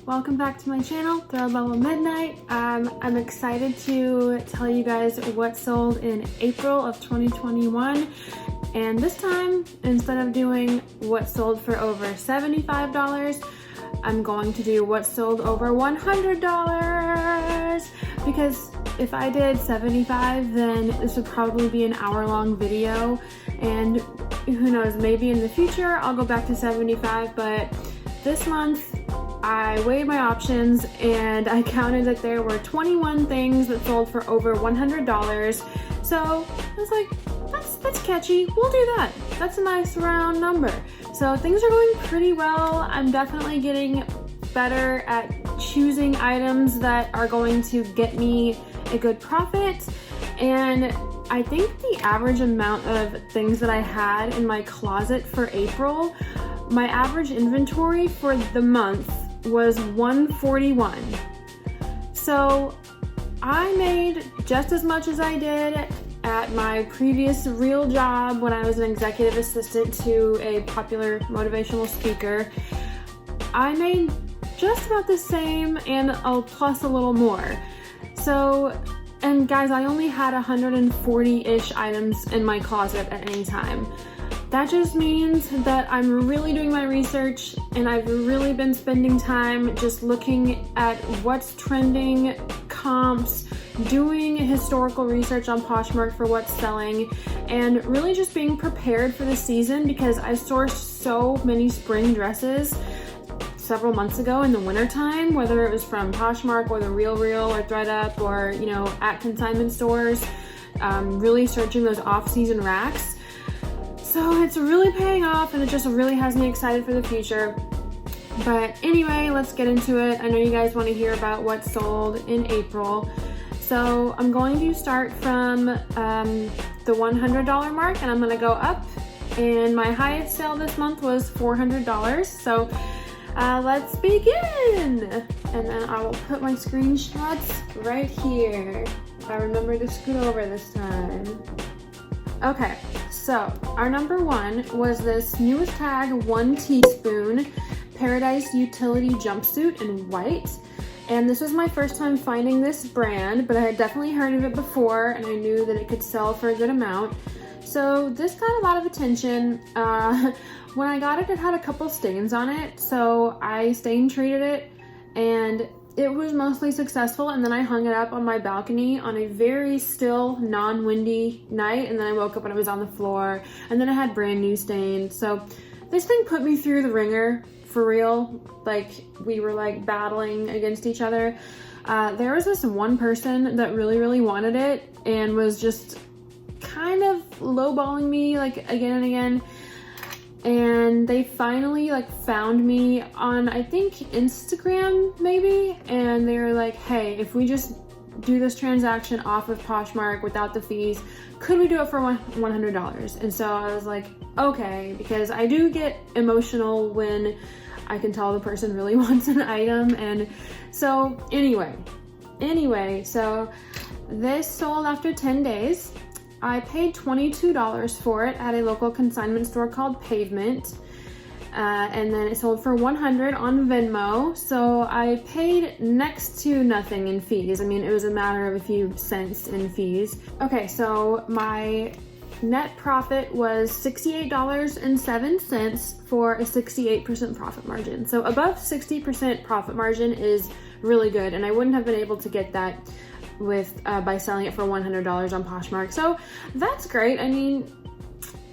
welcome back to my channel, Throw Bubble Midnight. I'm excited to tell you guys what sold in April of 2021. And this time, instead of doing what sold for over $75, I'm going to do what sold over $100. Because if I did 75, then this would probably be an hour-long video. And who knows, maybe in the future I'll go back to 75, but this month I weighed my options and I counted that there were 21 things that sold for over $100. So I was like, that's catchy, we'll do that. That's a nice round number. So things are going pretty well. I'm definitely getting better at choosing items that are going to get me a good profit. And I think the average amount of things that I had in my closet for April, my average inventory for the month was 141. So I made just as much as I did at my previous real job when I was an executive assistant to a popular motivational speaker. I made just about the same and plus a little more. So, and guys, I only had 140-ish items in my closet at any time. That just means that I'm really doing my research and I've really been spending time just looking at what's trending, comps, doing historical research on Poshmark for what's selling, and really just being prepared for the season because I sourced so many spring dresses several months ago in the winter time, whether it was from Poshmark or the Real or ThredUp or, you know, at consignment stores, really searching those off-season racks. So it's really paying off and it just really has me excited for the future. But anyway, let's get into it. I know you guys want to hear about what sold in April. So I'm going to start from the $100 mark and I'm going to go up. And my highest sale this month was $400. So let's begin. And then I will put my screenshots right here. If I remember to scoot over this time. Okay, so our number one was this newest tag 1 teaspoon Paradise Utility jumpsuit in white. And this was my first time finding this brand, but I had definitely heard of it before and I knew that it could sell for a good amount. So this got a lot of attention. When I got it, it had a couple stains on it, so I stain treated it and it was mostly successful. And then I hung it up on my balcony on a very still, non-windy night, and then I woke up and it was on the floor, and then it had brand new stains. So this thing put me through the ringer for real. Like, we were like battling against each other. There was this one person that really wanted it and was just kind of lowballing me like again and again. And they finally like found me on, I think, Instagram maybe, and they were like, hey, if we just do this transaction off of Poshmark without the fees, could we do it for $100? And so I was like, okay, because I do get emotional when I can tell the person really wants an item. And so anyway, so this sold after 10 days. I paid $22 for it at a local consignment store called Pavement, and then it sold for $100 on Venmo, so I paid next to nothing in fees. I mean, it was a matter of a few cents in fees. Okay, so my net profit was $68.07 for a 68% profit margin. So above 60% profit margin is really good, and I wouldn't have been able to get that with by selling it for $100 on Poshmark. So that's great. I mean,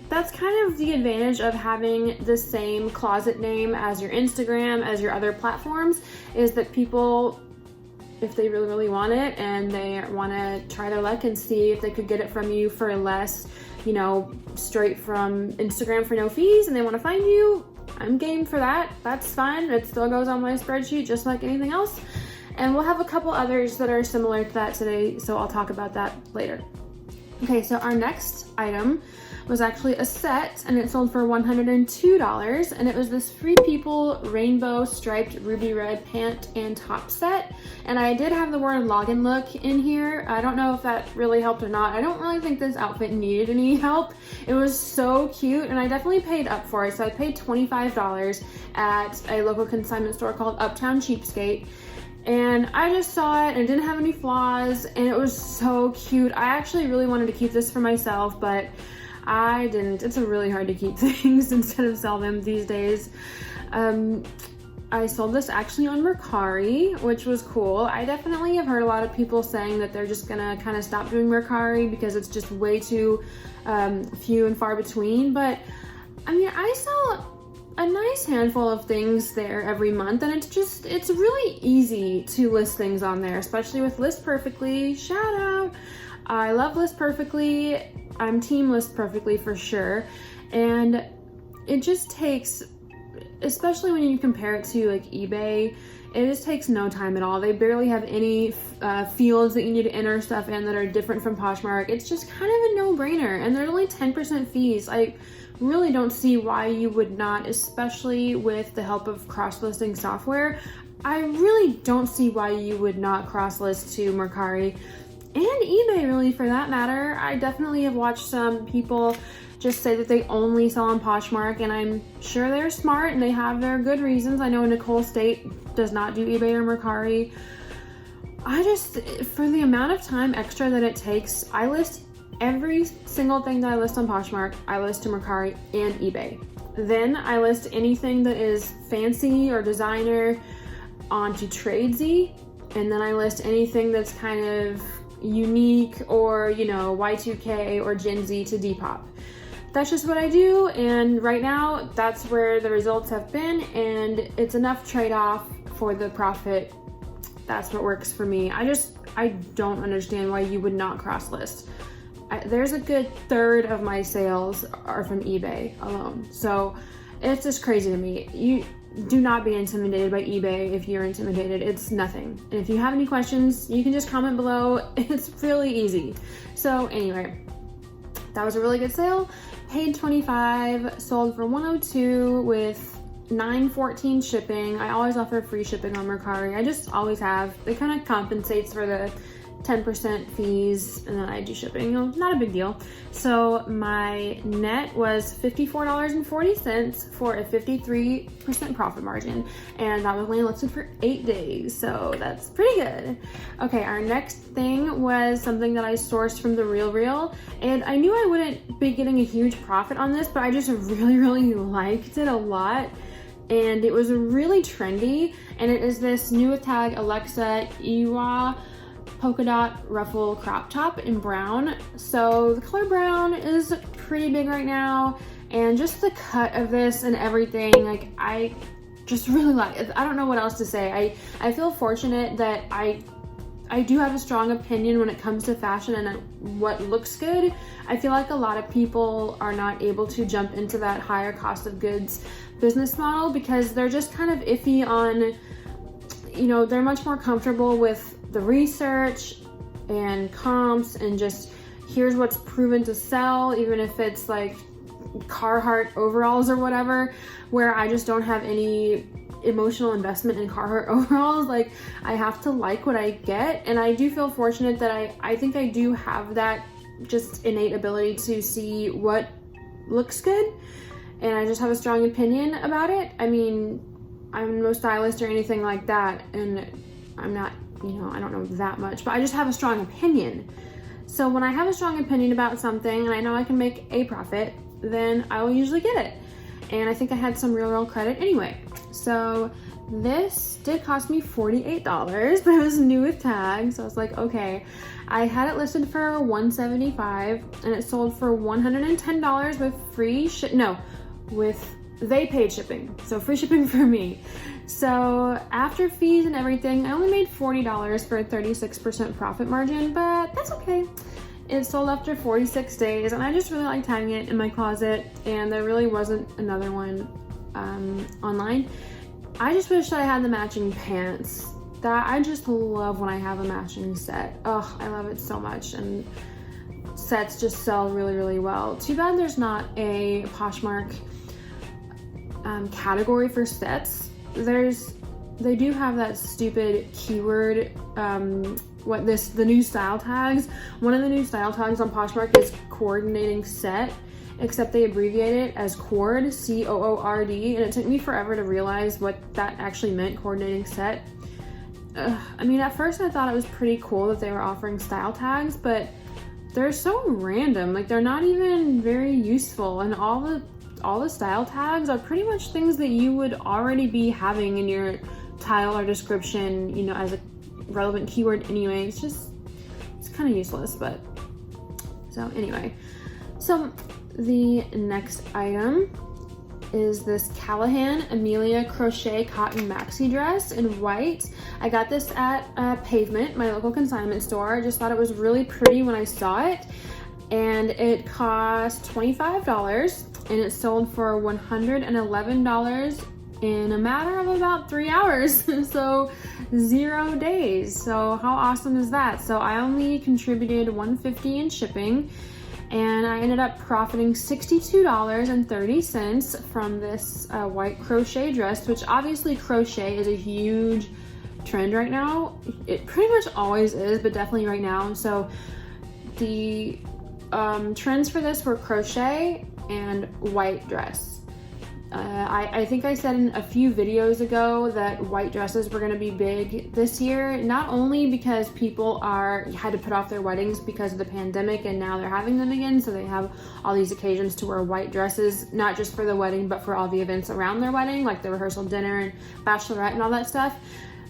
that's kind of the advantage of having the same closet name as your Instagram, as your other platforms, is that people, if they really want it and they want to try their luck and see if they could get it from you for less, you know, straight from Instagram for no fees, and they want to find you, I'm game for that. That's fine. It still goes on my spreadsheet just like anything else. And we'll have a couple others that are similar to that today, so I'll talk about that later. Okay, so our next item was actually a set, and it sold for $102, and it was this Free People rainbow striped ruby red pant and top set. And I did have the word login look in here. I don't know if that really helped or not. I don't really think this outfit needed any help. It was so cute, and I definitely paid up for it. So I paid $25 at a local consignment store called Uptown Cheapskate. And I just saw it and it didn't have any flaws, and it was so cute. I actually really wanted to keep this for myself, but I didn't. It's really hard to keep things instead of sell them these days. I sold this actually on Mercari, which was cool. I definitely have heard a lot of people saying that they're just gonna kind of stop doing Mercari because it's just way too few and far between. But I mean, I sell a nice handful of things there every month, and it's really easy to list things on there, especially with List Perfectly. Shout out. I love List Perfectly. I'm team List Perfectly for sure. And it just takes, especially when you compare it to like eBay, it just takes no time at all. They barely have any fields that you need to enter stuff in that are different from Poshmark. It's just kind of a no-brainer, and there's only 10% fees. I really don't see why you would not, especially with the help of cross-listing software. I really don't see why you would not cross-list to Mercari and eBay, really, for that matter. I definitely have watched some people just say that they only sell on Poshmark, and I'm sure they're smart and they have their good reasons. I know Nicole State does not do eBay or Mercari. I just, for the amount of time extra that it takes, I list every single thing that I list on Poshmark, I list to Mercari and eBay. Then I list anything that is fancy or designer onto Tradesy, and then I list anything that's kind of unique or, you know, Y2K or Gen Z to Depop. That's just what I do, and right now that's where the results have been, and it's enough trade-off for the profit. That's what works for me. I don't understand why you would not cross-list. There's a good third of my sales are from eBay alone, so it's just crazy to me. You do not be intimidated by eBay. If you're intimidated, it's nothing. And if you have any questions, you can just comment below. It's really easy. So anyway, that was a really good sale. Paid $25, sold for $102 with $9.14 shipping. I always offer free shipping on Mercari. I just always have. It kind of compensates for the 10% fees, and then I do shipping. You know, not a big deal. So my net was $54.40 for a 53% profit margin, and that was only listed for 8 days, so that's pretty good. Okay, our next thing was something that I sourced from The RealReal, and I knew I wouldn't be getting a huge profit on this, but I just really liked it a lot. And it was really trendy, and it is this new with tag Alexa Iwa polka dot ruffle crop top in brown. So the color brown is pretty big right now, and just the cut of this and everything, like, I just really like it. I don't know what else to say. I feel fortunate that I do have a strong opinion when it comes to fashion and what looks good. I feel like a lot of people are not able to jump into that higher cost of goods business model because they're just kind of iffy on, you know, they're much more comfortable with the research and comps and just here's what's proven to sell, even if it's like Carhartt overalls or whatever, where I just don't have any emotional investment in Carhartt overalls. Like, I have to like what I get, and I do feel fortunate that I think I do have that just innate ability to see what looks good, and I just have a strong opinion about it. I mean, I'm no stylist or anything like that, and I'm not, you know, I don't know that much, but I just have a strong opinion. So when I have a strong opinion about something and I know I can make a profit, then I will usually get it. And I think I had some real credit anyway. So this did cost me $48, but it was new with tags. So I was like, okay. I had it listed for $175 and it sold for $110 with free they paid shipping. So free shipping for me. So after fees and everything, I only made $40 for a 36% profit margin, but that's okay. It sold after 46 days, and I just really liked having it in my closet, and there really wasn't another one online. I just wish I had the matching pants. That I just love when I have a matching set. Oh, I love it so much, and sets just sell really, really well. Too bad there's not a Poshmark category for sets. They do have that stupid keyword, the new style tags. One of the new style tags on Poshmark is coordinating set, except they abbreviate it as cord, C-O-O-R-D, and it took me forever to realize what that actually meant, coordinating set. I mean, at first I thought it was pretty cool that they were offering style tags, but they're so random. Like, they're not even very useful, and all the style tags are pretty much things that you would already be having in your title or description, you know, as a relevant keyword anyway. It's kind of useless, but so anyway. So the next item is this Callahan Amelia crochet cotton maxi dress in white. I got this at Pavement, my local consignment store. I just thought it was really pretty when I saw it, and it cost $25, and it sold for $111 in a matter of about 3 hours. So 0 days. So how awesome is that? So I only contributed $150 in shipping, and I ended up profiting $62.30 from this white crochet dress, which obviously crochet is a huge trend right now. It pretty much always is, but definitely right now. So the trends for this were crochet and white dress. I think I said in a few videos ago that white dresses were going to be big this year, not only because people had to put off their weddings because of the pandemic and now they're having them again, so they have all these occasions to wear white dresses, not just for the wedding but for all the events around their wedding, like the rehearsal dinner and bachelorette and all that stuff.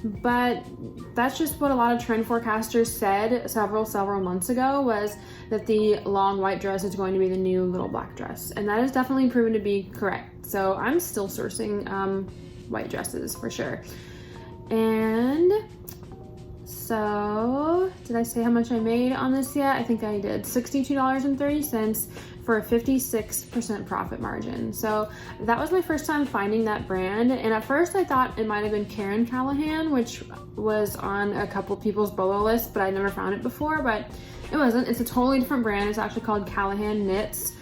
But that's just what a lot of trend forecasters said several months ago, was that the long white dress is going to be the new little black dress, and that has definitely proven to be correct. So I'm still sourcing white dresses for sure. And so, did I say how much I made on this yet? I think I did. $62.30 for a 56% profit margin. So that was my first time finding that brand, and at first I thought it might have been Karen Callahan, which was on a couple people's BOLO list, but I never found it before. But it wasn't. It's a totally different brand. It's actually called Callahan Knits,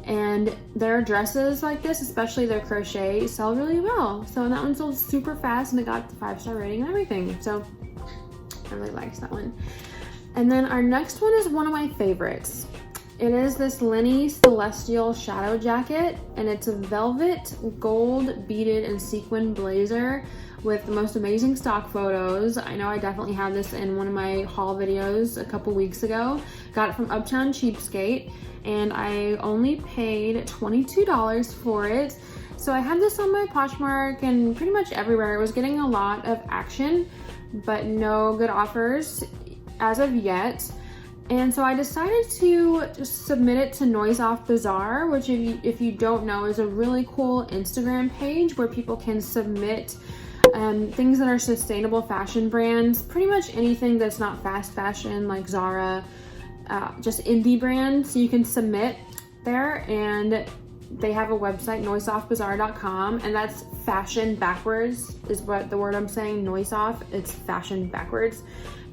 and their dresses like this, especially their crochet, sell really well. So that one sold super fast, and it got the 5-star rating and everything. So I really liked that one. And then our next one is one of my favorites. It is this Lenny Celestial Shadow Jacket, and it's a velvet, gold, beaded, and sequin blazer with the most amazing stock photos. I know I definitely had this in one of my haul videos a couple weeks ago. Got it from Uptown Cheapskate, and I only paid $22 for it. So I had this on my Poshmark and pretty much everywhere. It was getting a lot of action, but no good offers as of yet. And so I decided to just submit it to Noise Off Bazaar, which if you don't know, is a really cool Instagram page where people can submit things that are sustainable fashion brands, pretty much anything that's not fast fashion like Zara, just indie brands. You can submit there, and they have a website, noiseoffbazaar.com, and that's fashion backwards is what the word I'm saying, noise off, it's fashion backwards.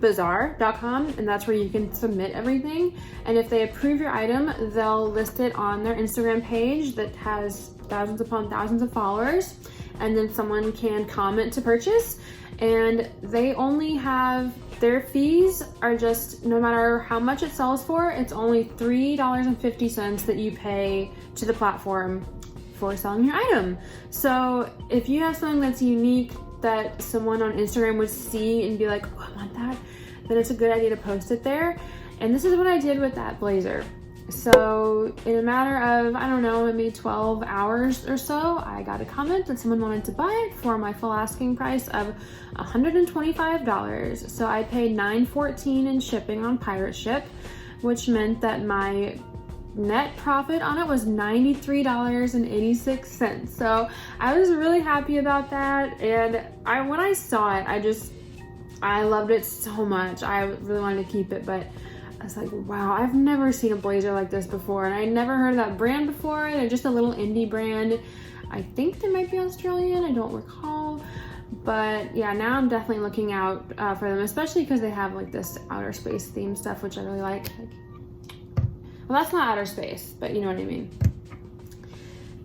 Bazaar.com, and that's where you can submit everything, and if they approve your item, they'll list it on their Instagram page that has thousands upon thousands of followers, and then someone can comment to purchase, and they only have, their fees are just, no matter how much it sells for, it's only $3.50 that you pay to the platform for selling your item. So if you have something that's unique that someone on Instagram would see and be like, oh, I want that, then it's a good idea to post it there. And this is what I did with that blazer. So in a matter of, I don't know, maybe 12 hours or so, I got a comment that someone wanted to buy it for my full asking price of $125. So I paid $9.14 in shipping on Pirate Ship, which meant that my net profit on it was $93.86. So I was really happy about that, and when I saw it, I loved it so much. I really wanted to keep it, but I was like, wow, I've never seen a blazer like this before, and I never heard of that brand before. They're just a little indie brand. I think they might be Australian, I don't recall. But yeah, now I'm definitely looking out for them, especially because they have like this outer space theme stuff, which I really like. Well, that's not outer space, but you know what I mean.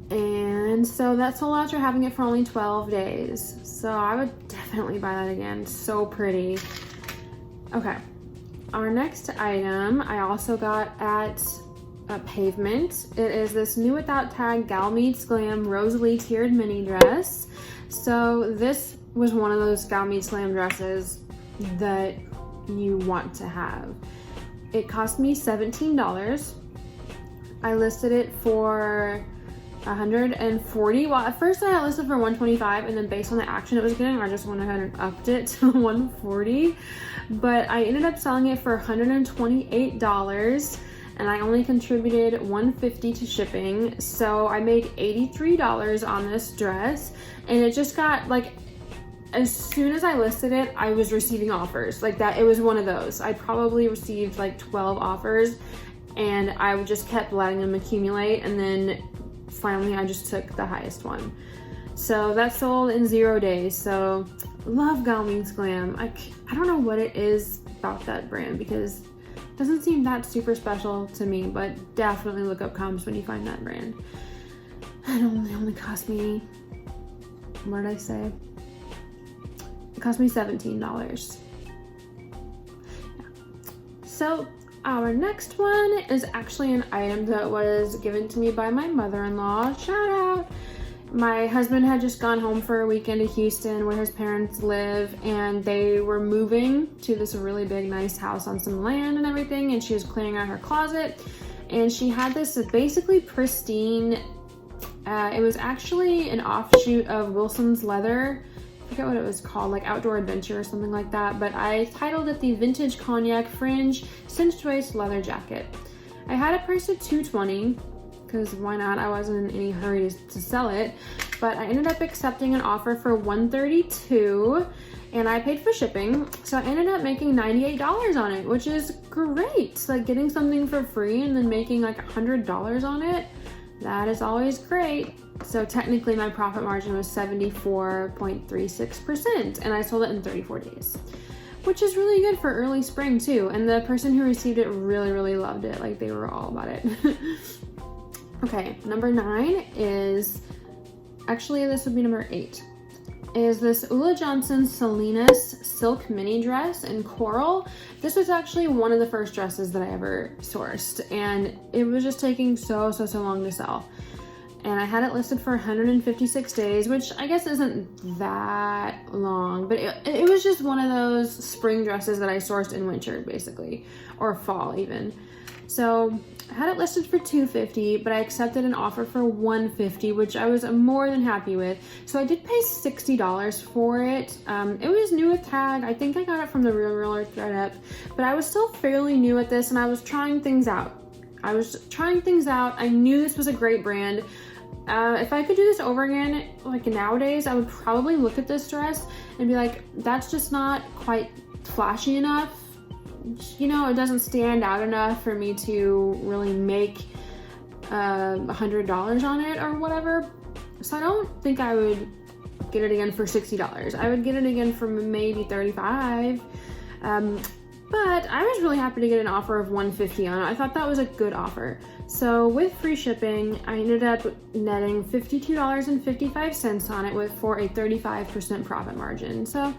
And so that sold after having it for only 12 days. So I would definitely buy that again. So pretty. Okay. Our next item I also got at Pavement. It is this new without tag Gal Meets Glam Rosalie tiered mini dress. So this was one of those Gal Meets Glam dresses that you want to have. It cost me $17. I listed it for 140. Well, at first I had it listed for 125, and then based on the action it was getting, I just went ahead and upped it to 140. But I ended up selling it for $128, and I only contributed $150 to shipping. So I made $83 on this dress, and it just got like, as soon as I listed it, I was receiving offers like that. It was one of those. I probably received like 12 offers, and I just kept letting them accumulate, and then finally I just took the highest one. So that sold in 0 days. So love Gal Meets Glam. I don't know what it is about that brand, because it doesn't seem that super special to me, but definitely look up comps when you find that brand. It only cost me, what did I say? It cost me $17. Yeah. So our next one is actually an item that was given to me by my mother-in-law. Shout out! My husband had just gone home for a weekend to Houston where his parents live, and they were moving to this really big nice house on some land and everything, and she was clearing out her closet, and she had this basically pristine, it was actually an offshoot of Wilson's Leather. I forget what it was called, like Outdoor Adventure or something like that, but I titled it the Vintage Cognac Fringe Cinched Waist Leather Jacket. I had it priced at $220, because why not? I wasn't in any hurry to sell it, but I ended up accepting an offer for $132, and I paid for shipping, so I ended up making $98 on it, which is great. Like, getting something for free and then making like $100 on it, that is always great. So technically my profit margin was 74.36%, and I sold it in 34 days, which is really good for early spring too. And the person who received it really loved it. Like, they were all about it. Okay, number 9 is, actually this would be number 8, is this Ulla Johnson Salinas silk mini dress in coral. This was actually one of the first dresses that I ever sourced, and it was just taking so long to sell. And I had it listed for 156 days, which I guess isn't that long, but it was just one of those spring dresses that I sourced in winter, basically, or fall even. So I had it listed for $250, but I accepted an offer for $150, which I was more than happy with. So I did pay $60 for it. It was new with tag. I think I got it from the Real ThredUp, but I was still fairly new at this, and I was trying things out. I knew this was a great brand. If I could do this over again, like nowadays, I would probably look at this dress and be like, that's just not quite flashy enough. You know, it doesn't stand out enough for me to really make $100 on it or whatever. So I don't think I would get it again for $60. I would get it again for maybe $35. But I was really happy to get an offer of $150 on it. I thought that was a good offer. So with free shipping, I ended up netting $52.55 on it for a 35% profit margin. So,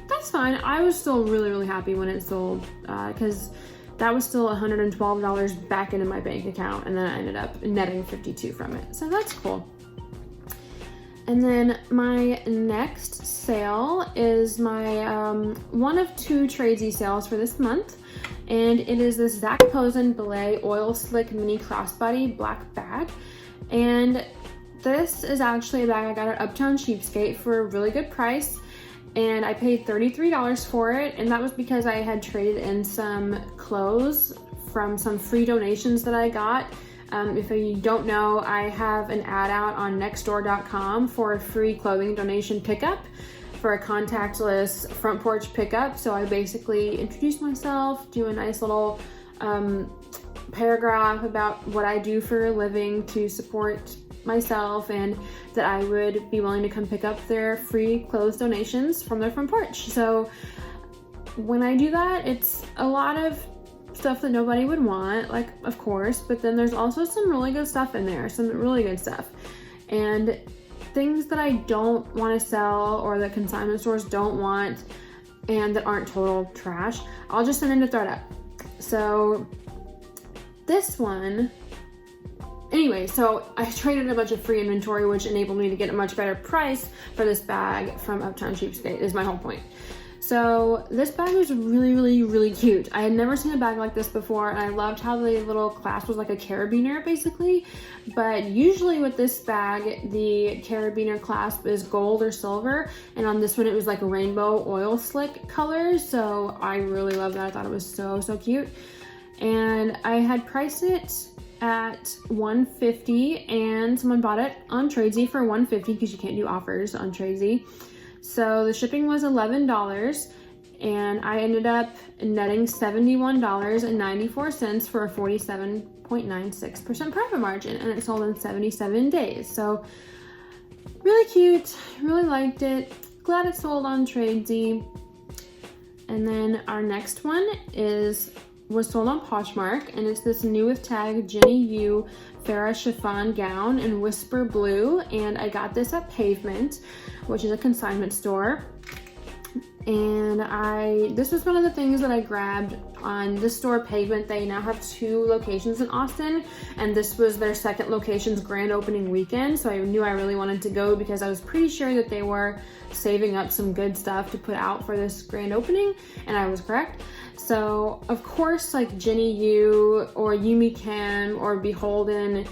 that's fine. I was still really happy when it sold, because that was still $112 back into my bank account, and then I ended up netting $52 from it. So that's cool. And then my next sale is my one of 2 tradesy sales for this month, and it is this Zac Posen Belay Oil Slick Mini Crossbody black bag. And this is actually a bag I got at Uptown Cheapskate for a really good price, and I paid $33 for it, and that was because I had traded in some clothes from some free donations that I got. If you don't know, I have an ad out on nextdoor.com for a free clothing donation pickup for a contactless front porch pickup. So I basically introduce myself, do a nice little paragraph about what I do for a living to support myself, and that I would be willing to come pick up their free clothes donations from their front porch. So when I do that, it's a lot of stuff that nobody would want, like, of course, but then there's also some really good stuff in there, some really good stuff. And things that I don't want to sell or that consignment stores don't want and that aren't total trash, I'll just send in to ThredUp. So this one, anyway, so I traded a bunch of free inventory, which enabled me to get a much better price for this bag from Uptown Cheapskate, is my whole point. So this bag was really, really, really cute. I had never seen a bag like this before, and I loved how the little clasp was like a carabiner, basically. But usually with this bag, the carabiner clasp is gold or silver, and on this one it was like a rainbow oil slick color. So I really loved that. I thought it was so, so cute. And I had priced it at $150, and someone bought it on Tradesy for $150 because you can't do offers on Tradesy. So the shipping was $11, and I ended up netting $71.94 for a 47.96% profit margin, and it sold in 77 days. So really cute, really liked it. Glad it sold on Tradesy. And then our next one was sold on Poshmark, and it's this new with tag Jenny U Farrah chiffon gown in Whisper Blue, and I got this at Pavement, which is a consignment store. And this was one of the things that I grabbed on this store, Pavement. They now have 2 locations in Austin, and this was their second location's grand opening weekend, so I knew I really wanted to go because I was pretty sure that they were saving up some good stuff to put out for this grand opening, and I was correct. So of course, like Jenny U or Yumi Kim or Beholden,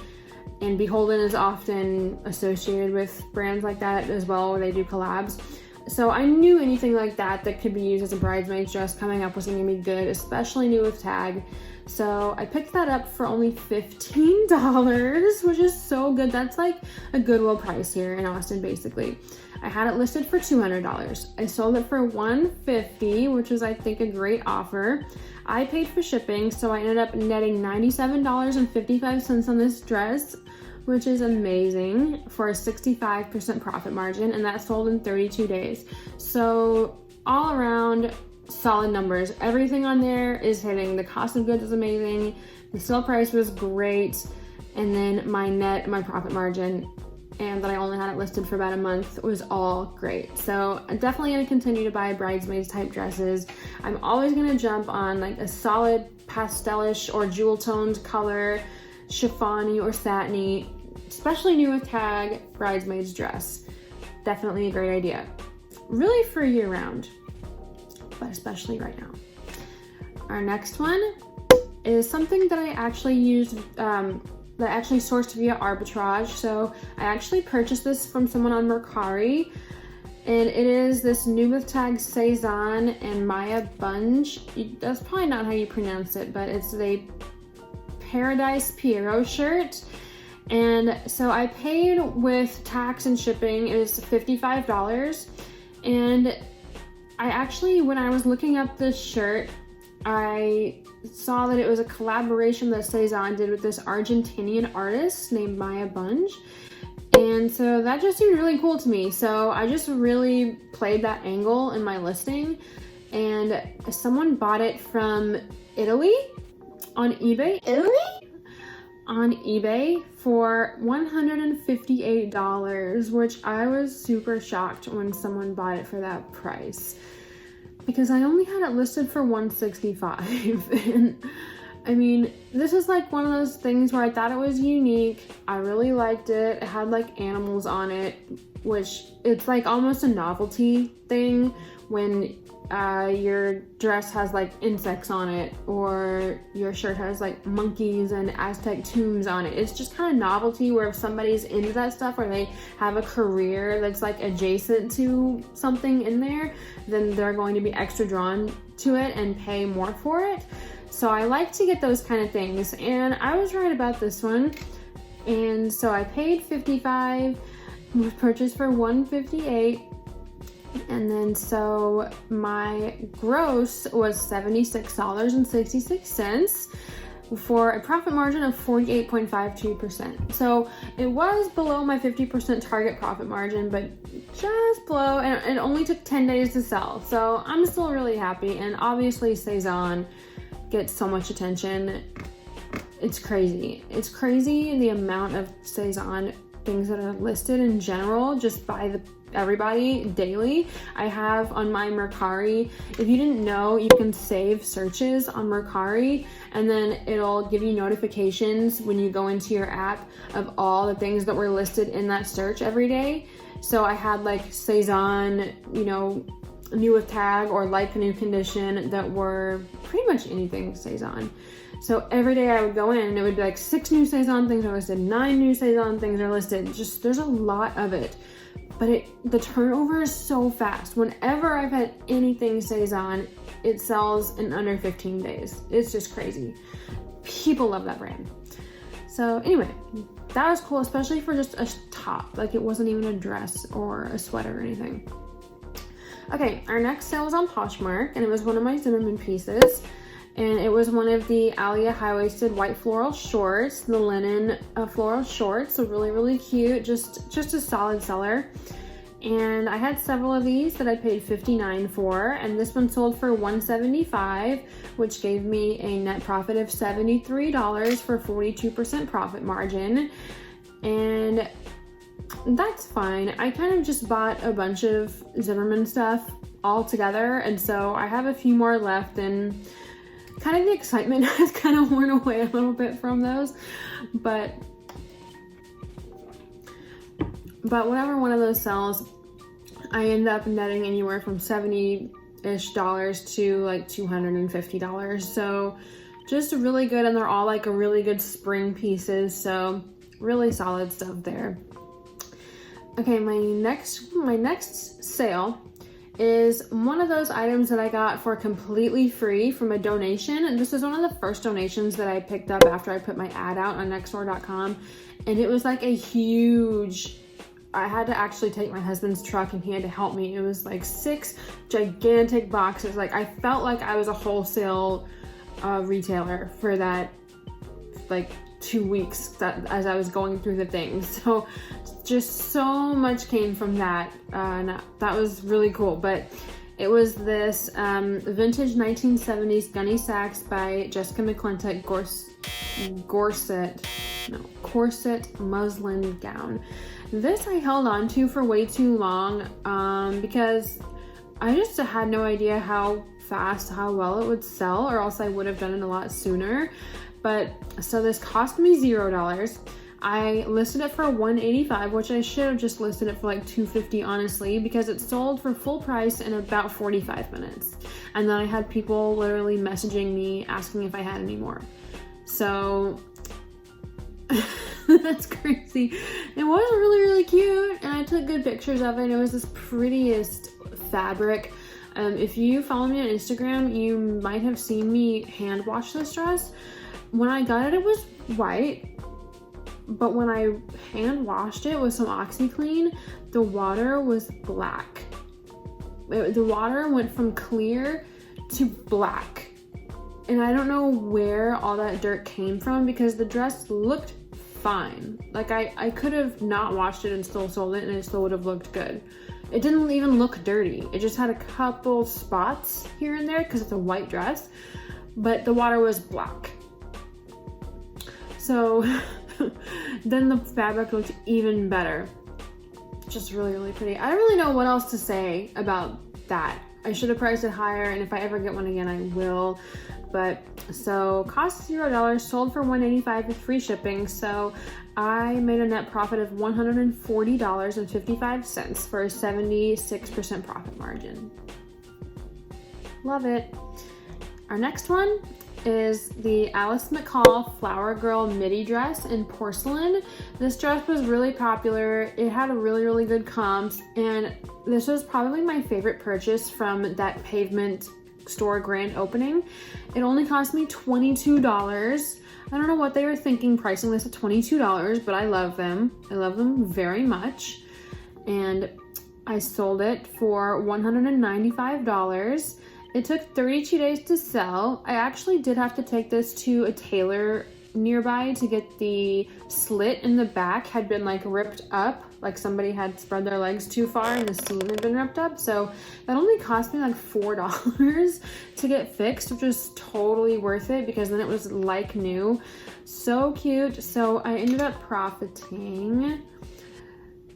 and Beholden is often associated with brands like that as well, where they do collabs. So I knew anything like that could be used as a bridesmaid's dress coming up was gonna be good, especially new with tag. So I picked that up for only $15, which is so good. That's like a Goodwill price here in Austin, basically. I had it listed for $200. I sold it for $150, which was, I think, a great offer. I paid for shipping, so I ended up netting $97.55 on this dress, which is amazing, for a 65% profit margin, and that sold in 32 days. So all around, solid numbers. Everything on there is hitting. The cost of goods is amazing. The sale price was great. And then my profit margin, and that I only had it listed for about a month, was all great. So I'm definitely gonna continue to buy bridesmaids type dresses. I'm always gonna jump on like a solid pastelish or jewel toned color, chiffon-y or satiny, especially new with tag bridesmaids dress. Definitely a great idea. Really for year round, but especially right now. Our next one is something that I actually used, that I actually sourced via arbitrage. So I actually purchased this from someone on Mercari, and it is this new with tag Cezanne and Maya Bunge. That's probably not how you pronounce it, but it's a Paradise Pierrot shirt. And so I paid with tax and shipping, it was $55. And I actually, when I was looking up this shirt, I saw that it was a collaboration that Cezanne did with this Argentinian artist named Maya Bunge. And so that just seemed really cool to me. So I just really played that angle in my listing. And someone bought it from Italy on eBay. On eBay for $158, which I was super shocked when someone bought it for that price, because I only had it listed for $165. And I mean, this is like one of those things where I thought it was unique. I really liked it. It had like animals on it, which it's like almost a novelty thing when your dress has like insects on it, or your shirt has like monkeys and Aztec tombs on it. It's just kind of novelty, where if somebody's into that stuff, or they have a career that's like adjacent to something in there, then they're going to be extra drawn to it and pay more for it. So I like to get those kind of things, and I was right about this one. And so I paid $55, was purchased for $158. And then so my gross was $76.66 for a profit margin of 48.52%. So it was below my 50% target profit margin, but just below, and it only took 10 days to sell. So I'm still really happy. And obviously Cezanne get so much attention. It's crazy. It's crazy the amount of Cezanne things that are listed in general just by everybody daily. I have on my Mercari, if you didn't know, you can save searches on Mercari and then it'll give you notifications when you go into your app of all the things that were listed in that search every day. So I had like Cezanne, you know, new with tag or like a new condition that were pretty much anything Cezanne. So every day I would go in and it would be like 6 new Cezanne things are listed, 9 new Cezanne things are listed. Just, there's a lot of it. But the turnover is so fast. Whenever I've had anything Cezanne, it sells in under 15 days. It's just crazy. People love that brand. So anyway, that was cool, especially for just a top. Like it wasn't even a dress or a sweater or anything. Okay, our next sale was on Poshmark and it was one of my Zimmermann pieces. And it was one of the Alia high-waisted white floral shorts, the linen floral shorts. So really, really cute, just a solid seller. And I had several of these that I paid $59 for, and this one sold for $175, which gave me a net profit of $73 for 42% profit margin. And that's fine. I kind of just bought a bunch of Zimmermann stuff all together, and so I have a few more left, and kind of the excitement has kind of worn away a little bit from those, but whenever one of those sells, I end up netting anywhere from $70-ish to like $250. So just really good, and they're all like a really good spring pieces, so really solid stuff there. Okay, my next sale is one of those items that I got for completely free from a donation. And this is one of the first donations that I picked up after I put my ad out on nextdoor.com. And it was like a huge, I had to actually take my husband's truck and he had to help me. It was like 6 gigantic boxes. Like I felt like I was a wholesale retailer for that like 2 weeks that as I was going through the things. So just so much came from that, and that was really cool. But it was this vintage 1970s Gunny Sax by Jessica McClintock corset muslin gown. This I held on to for way too long because I just had no idea how well it would sell, or else I would have done it a lot sooner. But so this cost me $0. I listed it for $185, which I should have just listed it for like $250, honestly, because it sold for full price in about 45 minutes. And then I had people literally messaging me asking if I had any more. So that's crazy. It was really, really cute, and I took good pictures of it. It was this prettiest fabric. If you follow me on Instagram, you might have seen me hand wash this dress. When I got it, it was white. But when I hand washed it with some OxyClean, the water was black. The water went from clear to black. And I don't know where all that dirt came from, because the dress looked fine. Like I could have not washed it and still sold it and it still would have looked good. It didn't even look dirty. It just had a couple spots here and there because it's a white dress, but the water was black. So then the fabric looked even better. Just really, really pretty. I don't really know what else to say about that. I should have priced it higher, and if I ever get one again, I will. But so cost $0, sold for $185 with free shipping. So I made a net profit of $140.55 for a 76% profit margin. Love it. Our next one is the Alice McCall Flower Girl midi dress in porcelain. This dress was really popular. It had a really, really good comps, and this was probably my favorite purchase from that Pavement store grand opening. It only cost me $22. I don't know what they were thinking pricing this at $22, but I love them. I love them very much. And I sold it for $195. It took 32 days to sell. I actually did have to take this to a tailor nearby to get the slit in the back had been like ripped up, like somebody had spread their legs too far and the slit had been ripped up. So that only cost me like $4 to get fixed, which was totally worth it because then it was like new. So cute. So I ended up profiting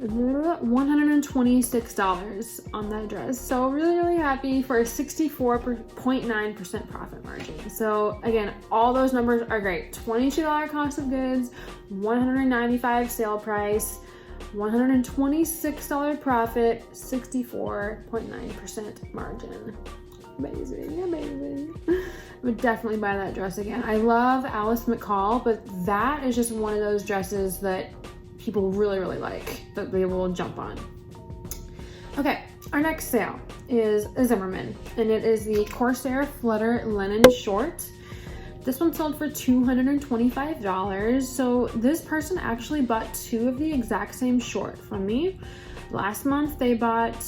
$126 on that dress. So really happy for a 64.9% profit margin. So again, all those numbers are great. $22 cost of goods, $195 sale price, $126 profit, 64.9% margin. Amazing. I would definitely buy that dress again. I love Allison McCall, but that is just one of those dresses that people really like, that they will jump on. Okay, our next sale is a Zimmermann, and it is the Corsair Flutter Linen Short. This one sold for $225. So this person actually bought two of the exact same short from me. Last month they bought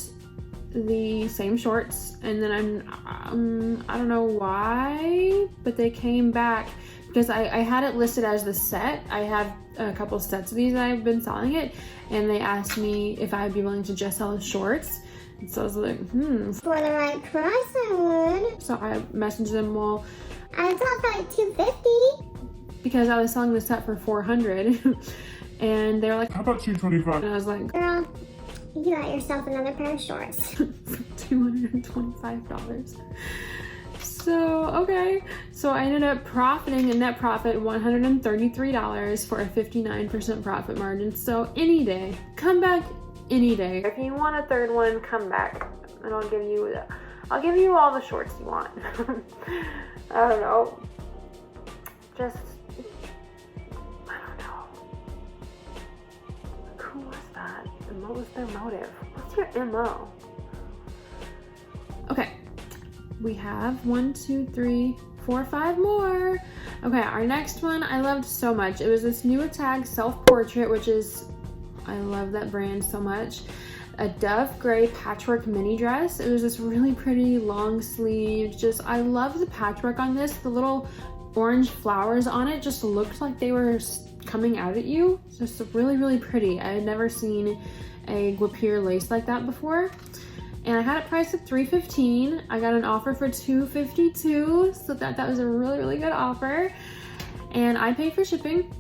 the same shorts, and then I don't know why, but they came back because I had it listed as the set. I have a couple sets of these that I've been selling it, and they asked me if I'd be willing to just sell the shorts. And so I was like, For the right price, I would. So I messaged them, well, I thought for like $250. because I was selling the set for $400, and they were like, how about $225? and I was like, Girl, you got yourself another pair of shorts. $225. So, okay. So I ended up profiting a net profit $133 for a 59% profit margin. So any day, come back any day. If you want a third one, come back and I'll give you all the shorts you want. I don't know. I don't know. Who was that? And what was their motive? What's your MO? Okay. We have 1, 2, 3, 4, 5 more. Okay, our next one I loved so much. It was this new Tag self-portrait, which is, I love that brand so much. A dove gray patchwork mini dress. It was this really pretty long sleeve. Just, I love the patchwork on this. The little orange flowers on it just looked like they were coming out at you. Just really pretty. I had never seen a guipure lace like that before. And I had it priced at $315. I got an offer for $252, so that was a really good offer. And I paid for shipping.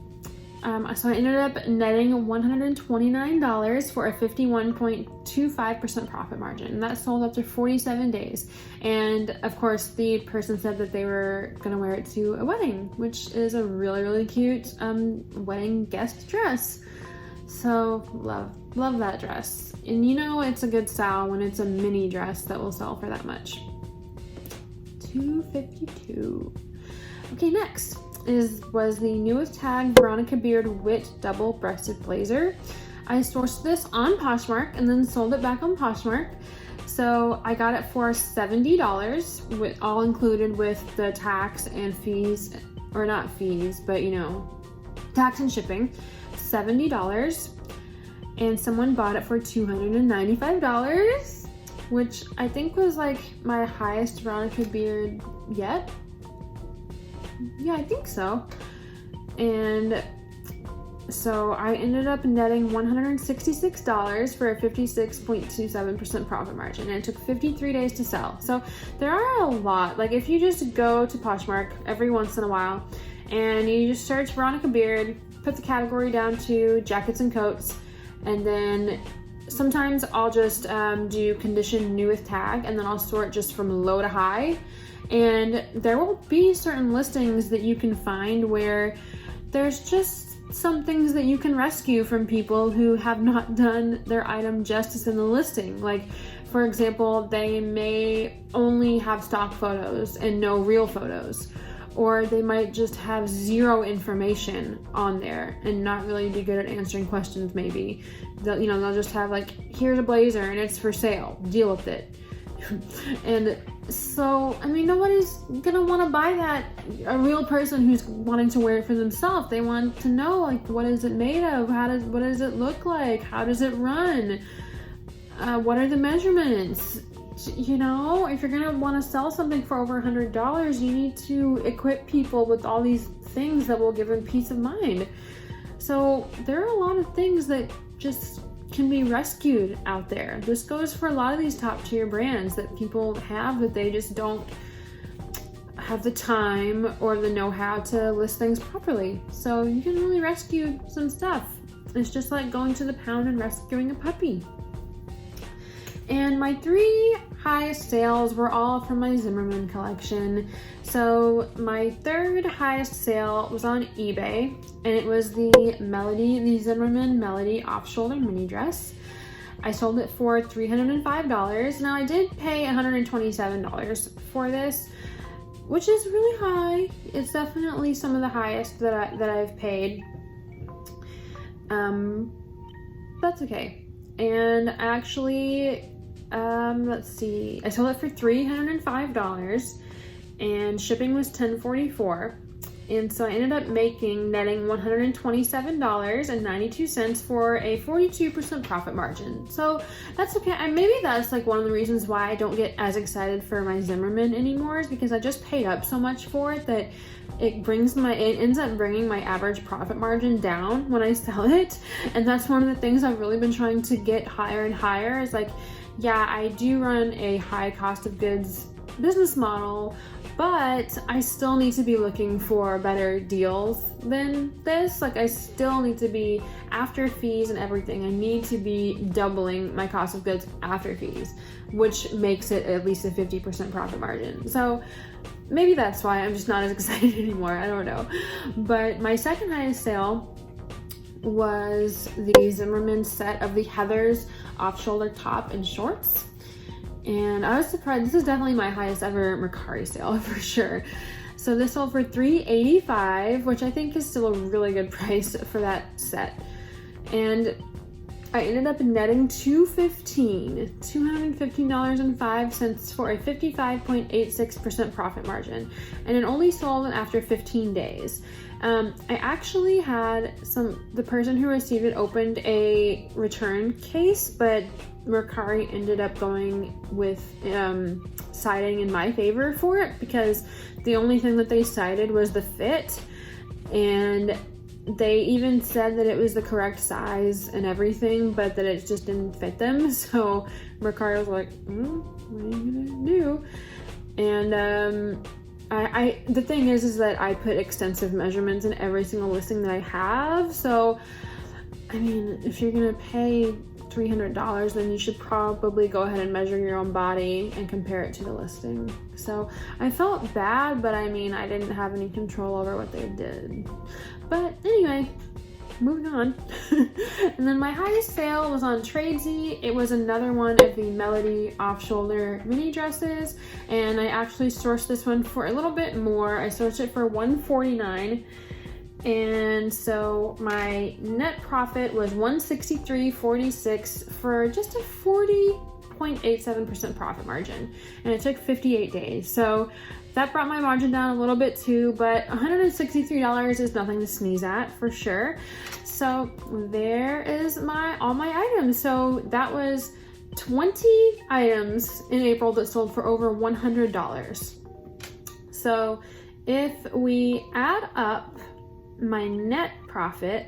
So I ended up netting $129 for a 51.25% profit margin. And that sold after 47 days. And of course, the person said that they were gonna wear it to a wedding, which is a really cute wedding guest dress. So love that dress. And you know it's a good style when it's a mini dress that will sell for that much. $252. Okay, next was the newest Tag Veronica Beard Wit double-breasted blazer. I sourced this on Poshmark and then sold it back on Poshmark. So I got it for $70, with all included with the tax and fees, or not fees, but you know, tax and shipping. $70, and someone bought it for $295, which I think was like my highest Veronica Beard yet. Yeah, I think so. And so I ended up netting $166 for a 56.27% profit margin, and it took 53 days to sell. So there are a lot. Like if you just go to Poshmark every once in a while and you just search Veronica Beard, put the category down to jackets and coats, and then sometimes I'll just do condition new with tag, and then I'll sort just from low to high. And there will be certain listings that you can find where there's just some things that you can rescue from people who have not done their item justice in the listing. Like, for example, they may only have stock photos and no real photos. Or they might just have zero information on there and not really be good at answering questions maybe. They'll just have like, here's a blazer and it's for sale, deal with it. And so, I mean, nobody's gonna want to buy that. A real person who's wanting to wear it for themselves, they want to know, like, what is it made of? What does it look like? How does it run? What are the measurements? you know, if you're gonna want to sell something for over $100, you need to equip people with all these things that will give them peace of mind. So there are a lot of things that just can be rescued out there. This goes for a lot of these top tier brands that people have, that they just don't have the time or the know-how to list things properly. So you can really rescue some stuff. It's just like going to the pound and rescuing a puppy. And my 3 highest sales were all from my Zimmermann collection. So my 3rd highest sale was on eBay, and it was the Zimmermann Melody off-shoulder mini dress. I sold it for $305. Now I did pay $127 for this, which is really high. It's definitely some of the highest that I've paid. That's okay. And actually, let's see, I sold it for $305 and shipping was $10.44. And so I ended up netting $127.92 for a 42% profit margin. So that's okay. And maybe that's like one of the reasons why I don't get as excited for my Zimmermann anymore, is because I just paid up so much for it that it ends up bringing my average profit margin down when I sell it. And that's one of the things I've really been trying to get higher and higher, is like, yeah, I do run a high cost of goods business model, but I still need to be looking for better deals than this. Like, I still need to be, after fees and everything, I need to be doubling my cost of goods after fees, which makes it at least a 50% profit margin. So maybe that's why I'm just not as excited anymore. I don't know. But my 2nd highest sale was the Zimmermann set of the Heathers off-shoulder top and shorts. And I was surprised. This is definitely my highest ever Mercari sale for sure. So this sold for $385, which I think is still a really good price for that set. And I ended up netting $215.05 for a 55.86% profit margin. And it only sold after 15 days. I actually had the person who received it opened a return case, but Mercari ended up going with citing in my favor for it, because the only thing that they cited was the fit, and they even said that it was the correct size and everything, but that it just didn't fit them. So Mercari was like, what are you gonna do? And the thing is that I put extensive measurements in every single listing that I have. So, I mean, if you're gonna pay $300, then you should probably go ahead and measure your own body and compare it to the listing. So I felt bad, but I mean, I didn't have any control over what they did. But anyway, moving on. And then my highest sale was on Tradesy. It was another one of the Melody off-shoulder mini dresses, and I actually sourced this one for a little bit more. I sourced it for $149. And so my net profit was $163.46 for just a 40.87% profit margin, and it took 58 days. So that brought my margin down a little bit too, but $163 is nothing to sneeze at for sure. So there is all my items. So that was 20 items in April that sold for over $100. So if we add up my net profit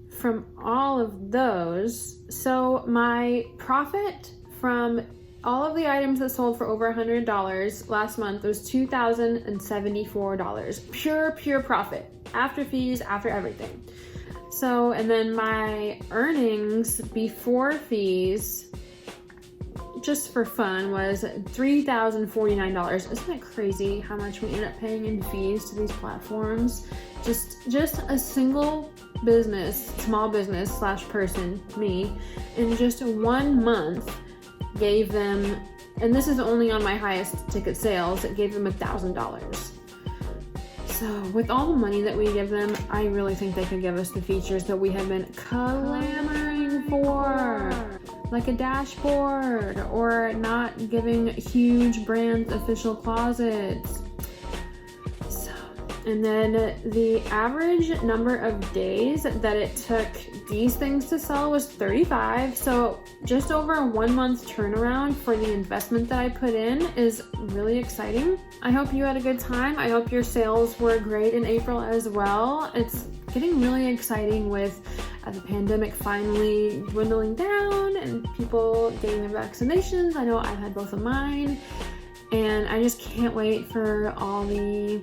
from all of those, so my profit from all of the items that sold for over $100 last month was $2,074. Pure profit, after fees, after everything. So, and then my earnings before fees, just for fun, was $3,049. Isn't that crazy how much we end up paying in fees to these platforms? Just a single business, small business / person, me, in just 1 month gave them, and this is only on my highest ticket sales, it gave them $1,000. So with all the money that we give them, I really think they could give us the features that we have been clamoring for, like a dashboard, or not giving huge brands official closets. So And then the average number of days that it took these things to sell was 35. So just over a 1 month turnaround for the investment that I put in is really exciting. I hope you had a good time. I hope your sales were great in April as well. It's getting really exciting with the pandemic finally dwindling down and people getting their vaccinations. I know I've had both of mine, and I just can't wait for all the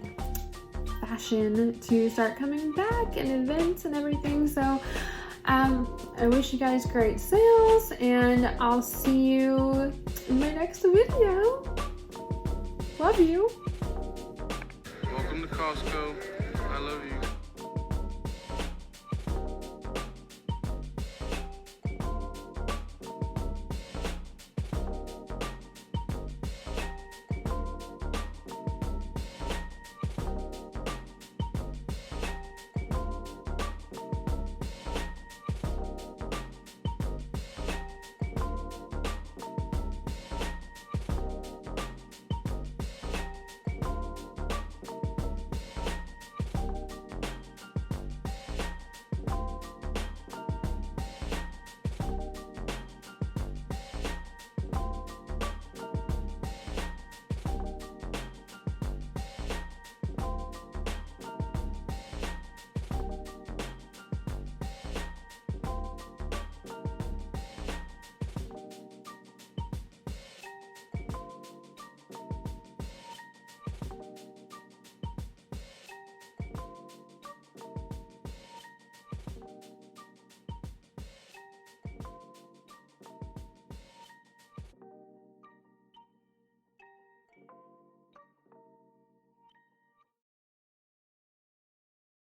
fashion to start coming back and events and everything. So I wish you guys great sales, and I'll see you in my next video. Love you. Welcome to Costco.